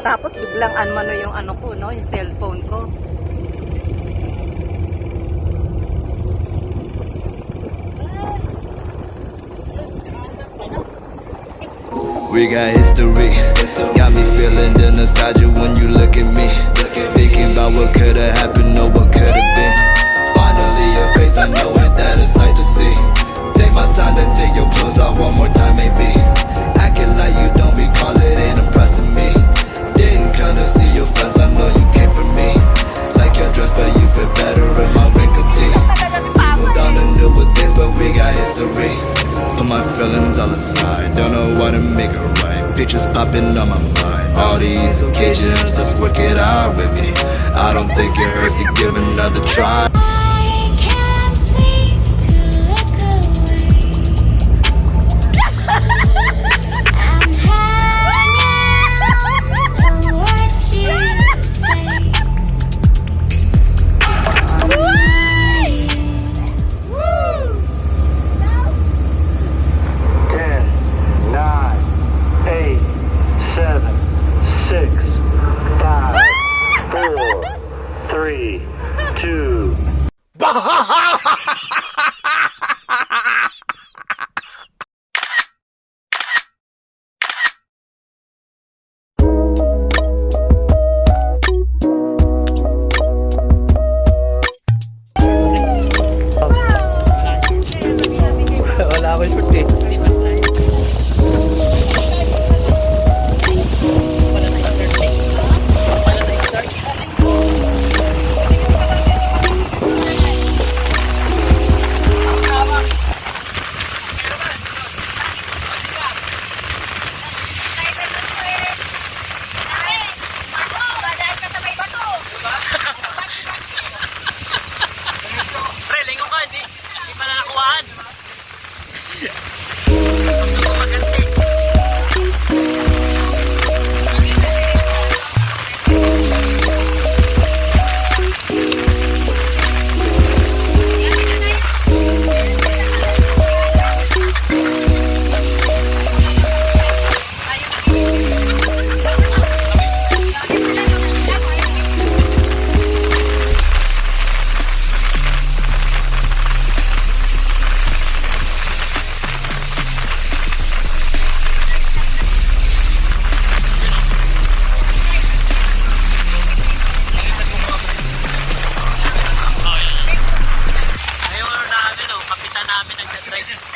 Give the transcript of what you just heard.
Tapos biglang ano yung ano ko, no, yung cellphone ko. We got history, got me feeling the nostalgia when you look at me. Thinking about what could've happened or what could've been. Finally your face, I know it, that a sight to see. Take my time to take your clothes off one more time maybe. Acting like you don't recall it, ain't impressing me. Didn't come to see your friends, I know you came for me. Like your dress, but you fit better in my wrinkled tee. We moved on to newer things, but we got history. Put my feelings all aside, don't know what to make it right. Pictures popping on my mind. All these occasions, just work it out with me. I don't think it hurts to give another try. Wala akong shoot eh. Pre, lingon ka, hindi pala nakuhaan. Gusto ko maganti. Kapitan namin nagdadrive.